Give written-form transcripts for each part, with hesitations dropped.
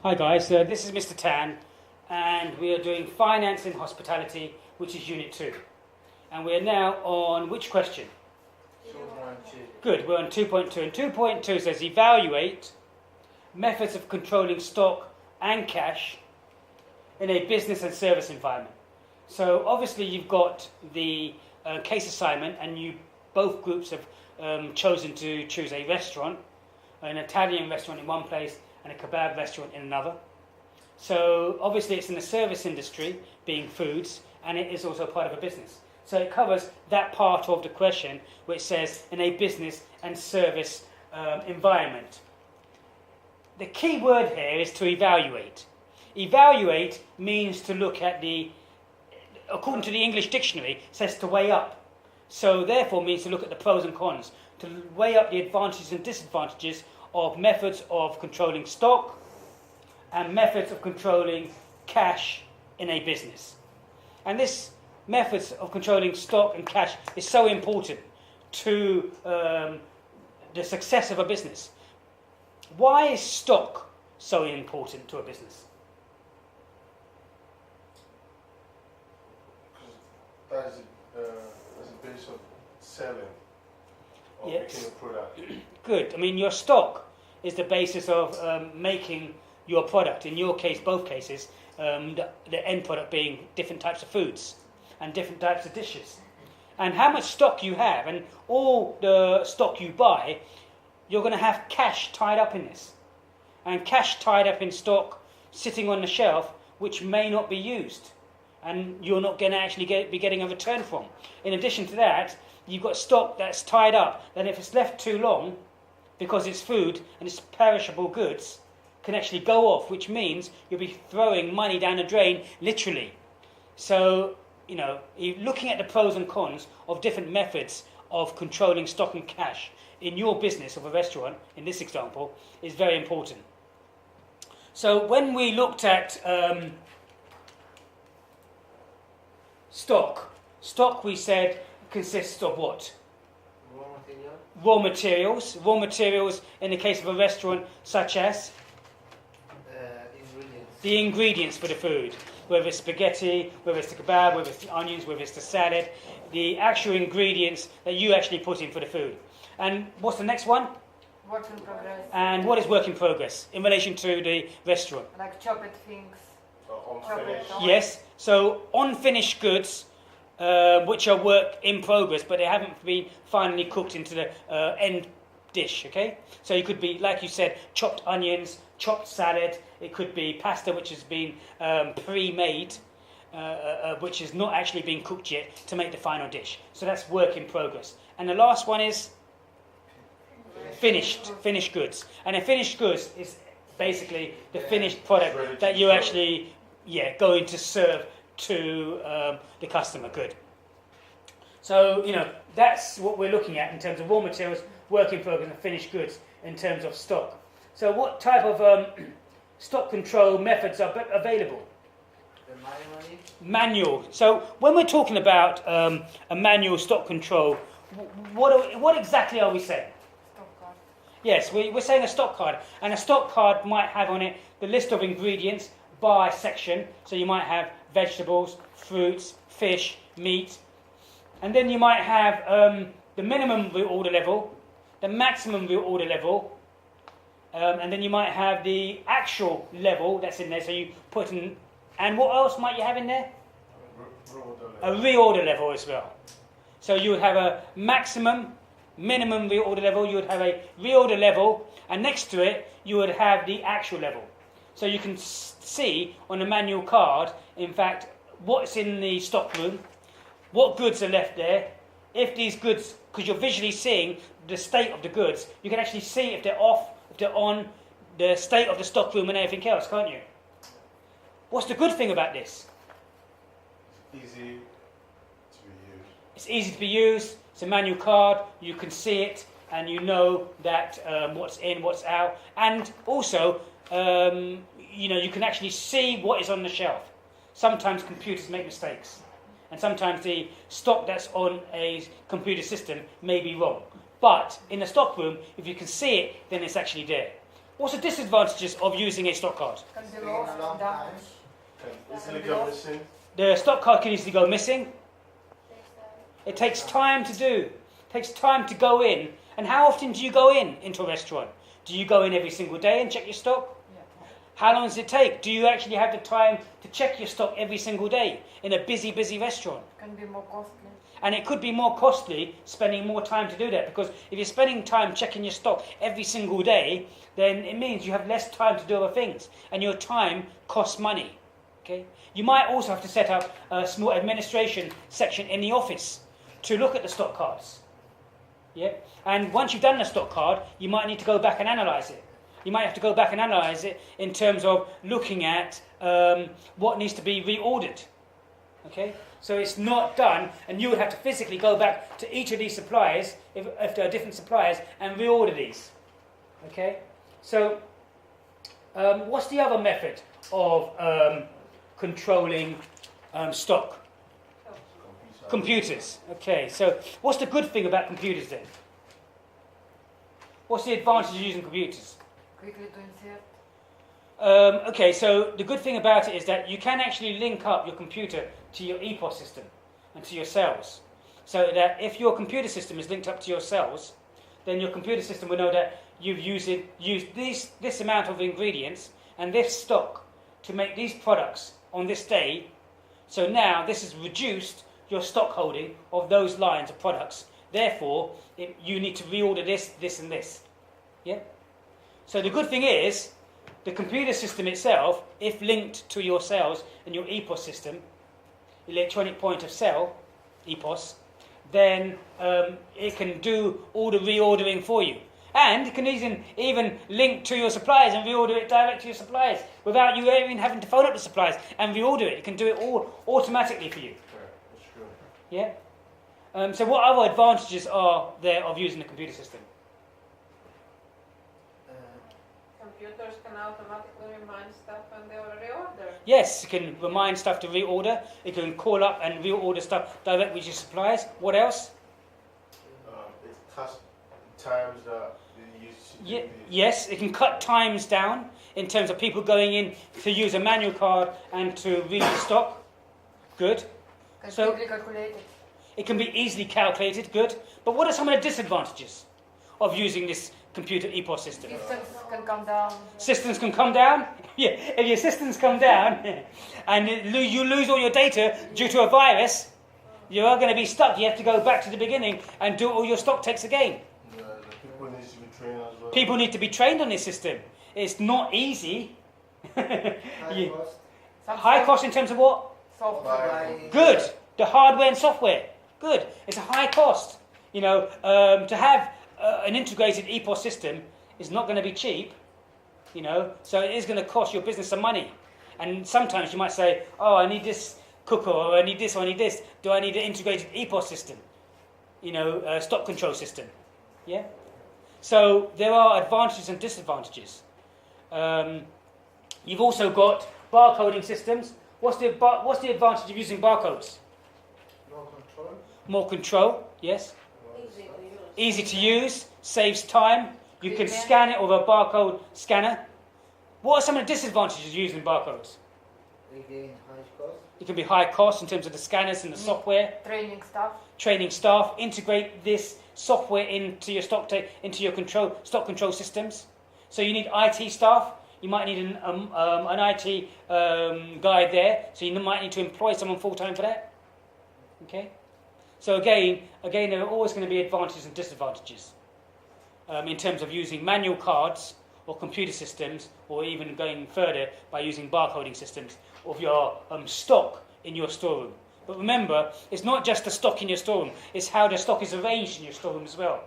Hi guys, this is Mr. Tan, and we are doing Finance in Hospitality, which is Unit 2. And we are now on which question? 2.2. Good, we're on 2.2. And 2.2 says evaluate methods of controlling stock and cash in a business and service environment. So obviously you've got the case assignment, and you both groups have chosen to choose a restaurant, an Italian restaurant in one place and a kebab restaurant in another. So obviously it's in the service industry, being foods, and it is also part of a business. So it covers that part of the question which says in a business and service environment. The key word here is to evaluate. Evaluate means to look at according to the English dictionary, it says to weigh up. So therefore means to look at the pros and cons, to weigh up the advantages and disadvantages of methods of controlling stock and methods of controlling cash in a business. And this methods of controlling stock and cash is so important to the success of a business. Why is stock so important to a business? Because that is a base of selling or Yes. making a product. Good. I mean, your stock is the basis of making your product. In your case, both cases, the end product being different types of foods and different types of dishes. And how much stock you have, and all the stock you buy, you're going to have cash tied up in this. And cash tied up in stock sitting on the shelf, which may not be used. And you're not going to actually be getting a return from. In addition to that, you've got stock that's tied up, that if it's left too long, because it's food and it's perishable goods, can actually go off, which means you'll be throwing money down the drain, literally. So, looking at the pros and cons of different methods of controlling stock and cash in your business of a restaurant, in this example, is very important. So when we looked at stock we said consists of what? Raw material. Raw materials in the case of a restaurant, such as Ingredients. the ingredients for the food, whether it's spaghetti, whether it's the kebab, whether it's the onions, whether it's the salad, the actual ingredients that you actually put in for the food. And what's the next one? Work in progress. And what is work in progress in relation to the restaurant? Like chopped things. Unfinished. Yes, so unfinished goods, which are work in progress, but they haven't been finally cooked into the end dish, okay? So it could be, like you said, chopped onions, chopped salad. It could be pasta which has been pre-made, which has not actually been cooked yet to make the final dish. So that's work in progress. And the last one is finished goods. And a finished goods is basically the finished product that you actually going to serve to the customer. Good. So, that's what we're looking at in terms of raw materials, work in progress, and finished goods in terms of stock. So what type of stock control methods are available? Manual. So when we're talking about a manual stock control, what exactly are we saying? Stock card. Yes, we're saying a stock card. And a stock card might have on it the list of ingredients by section. So you might have vegetables, fruits, fish, meat. And then you might have the minimum reorder level, the maximum reorder level, and then you might have the actual level that's in there. So you put in, and what else might you have in there? A reorder level as well. So you would have a maximum, minimum reorder level, you would have a reorder level, and next to it you would have the actual level. So you can see on the manual card, in fact, what's in the stock room, what goods are left there. If these goods, because you're visually seeing the state of the goods, you can actually see if they're off, if they're on, the state of the stock room and everything else, can't you? What's the good thing about this? Easy to be used. It's easy to be used. It's a manual card. You can see it, and you know that what's in, what's out, and also, you can actually see what is on the shelf. Sometimes computers make mistakes, and sometimes the stock that's on a computer system may be wrong. But in the stock room, if you can see it, then it's actually there. What's the disadvantages of using a stock card? Can be Staying a lost, long damaged. time. Can easily go missing. The stock card can easily go missing. It takes time to do. It takes time to go in. And how often do you go into a restaurant? Do you go in every single day and check your stock? Yeah. How long does it take? Do you actually have the time to check your stock every single day in a busy, busy restaurant? Can be more costly. And it could be more costly spending more time to do that, because if you're spending time checking your stock every single day, then it means you have less time to do other things, and your time costs money. Okay? You might also have to set up a small administration section in the office to look at the stock cards. Yeah? And once you've done the stock card, you might need to go back and analyse it. You might have to go back and analyse it in terms of looking at what needs to be reordered. Okay? So it's not done, and you would have to physically go back to each of these suppliers, if there are different suppliers, and reorder these. Okay? So, what's the other method of controlling stock? Computers. Okay, so what's the good thing about computers then? What's the advantage of using computers? Quickly to insert. Okay, so the good thing about it is that you can actually link up your computer to your EPOS system and to your cells. So that if your computer system is linked up to your cells, then your computer system will know that you've used this amount of ingredients and this stock to make these products on this day. So now this has reduced your stock holding of those lines of products. Therefore, you need to reorder this, this and this. Yeah? So the good thing is, the computer system itself, if linked to your cells and your EPOS system, electronic point of sale, EPOS, then it can do all the reordering for you. And it can even link to your suppliers and reorder it direct to your suppliers without you even having to phone up the suppliers and reorder it. It can do it all automatically for you. That's true. Yeah? So what other advantages are there of using the computer system? Computers can automatically remind stuff when they already ordered. Yes, it can remind stuff to reorder. It can call up and reorder stuff direct with your suppliers. What else? It cuts times that you used to do the- Yes, it can cut times down in terms of people going in to use a manual card and to read the stock. Good. Can So- quickly calculate it. It can be easily calculated. Good. But what are some of the disadvantages of using this computer EPOS system? Systems can come down. Systems can come down. Yeah, if your systems come down and you lose all your data due to a virus, you are going to be stuck. You have to go back to the beginning and do all your stock takes again. the people need to be trained as well. People need to be trained on this system. It's not easy. High You- cost. Some High cost in terms of what? software. Buy- Good. The hardware and software. Good. It's a high cost. You know, to have an integrated EPOS system is not going to be cheap. You know, so it is going to cost your business some money. And sometimes you might say, "Oh, I need this cooker, or I need this, or I need this. Do I need an integrated EPOS system? You know, a stock control system." Yeah. So there are advantages and disadvantages. You've also got barcoding systems. What's the advantage of using barcodes? No control. More control, yes. Easy to use. Easy to use, saves time. You can Quicker. scan it with a barcode scanner. What are some of the disadvantages of using barcodes? Again, high cost. It can be high cost in terms of the scanners and the software. Training stuff. Training staff, integrate this software into your stock control systems. So you need IT staff. You might need an IT guy there. So you might need to employ someone full time for that. Okay. So again, there are always going to be advantages and disadvantages in terms of using manual cards or computer systems, or even going further by using barcoding systems of your stock in your storeroom. But remember, it's not just the stock in your storeroom, it's how the stock is arranged in your storeroom as well.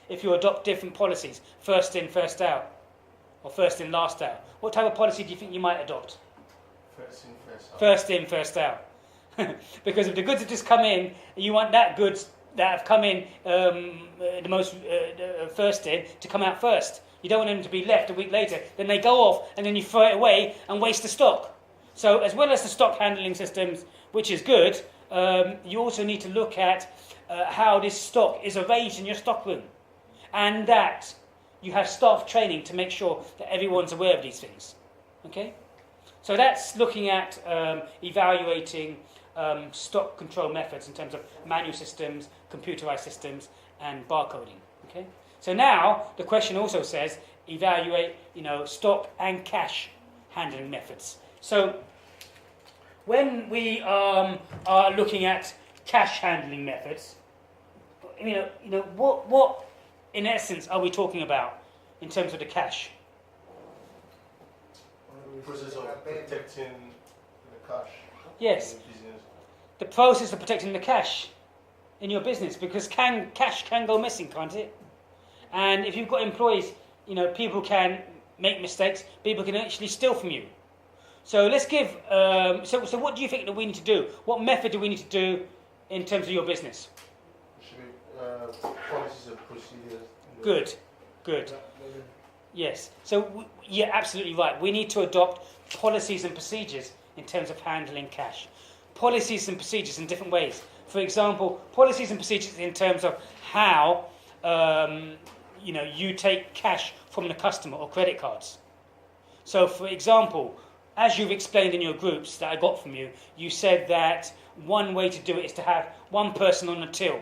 If you adopt different policies, first in, first out, or first in, last out, what type of policy do you think you might adopt? First in, first out. First in, first out. Because if the goods have just come in, you want that goods that have come in the most first in to come out first. You don't want them to be left a week later. Then they go off, and then you throw it away and waste the stock. So as well as the stock handling systems, which is good, you also need to look at how this stock is arranged in your stockroom, and that you have staff training to make sure that everyone's aware of these things. Okay? So that's looking at evaluating stock control methods in terms of manual systems, computerized systems, and barcoding. Okay? So now the question also says evaluate, stock and cash handling methods. So when we are looking at cash handling methods, what in essence are we talking about in terms of the cash? The process of protecting the cash. Yes, In the business. the process of protecting the cash in your business, because cash can go missing, can't it? And if you've got employees, people can make mistakes. People can actually steal from you. So let's give. So what do you think that we need to do? What method do we need to do in terms of your business? Should be policies and procedures. Good. Yes. So you're absolutely right. We need to adopt policies and procedures in terms of handling cash. Policies and procedures in different ways. For example, policies and procedures in terms of how you take cash from the customer or credit cards. So, for example, as you've explained in your groups that I got from you, you said that one way to do it is to have one person on the till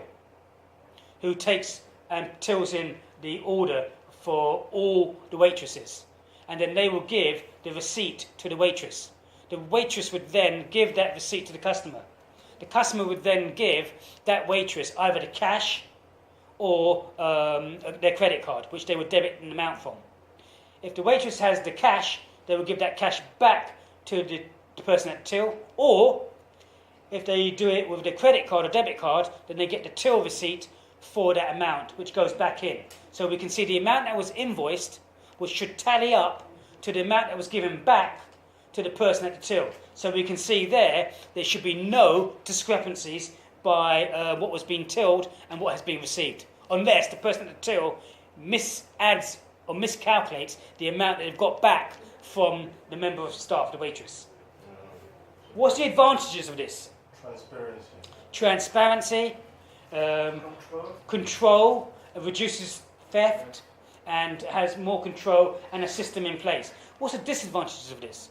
who takes and tills in the order for all the waitresses. And then they will give the receipt to the waitress. The waitress would then give that receipt to the customer. The customer would then give that waitress either the cash or their credit card, which they would debit an amount from. If the waitress has the cash, they will give that cash back to the person at the till, or if they do it with the credit card or debit card, then they get the till receipt for that amount, which goes back in. So we can see the amount that was invoiced, which should tally up to the amount that was given back to the person at the till. So we can see there should be no discrepancies by what was being tilled and what has been received, unless the person at the till misadds or miscalculates the amount that they've got back from the member of staff, the waitress. What's the advantages of this? Transparency, control, reduces theft, and has more control and a system in place. What's the disadvantages of this?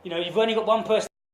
You've only got one person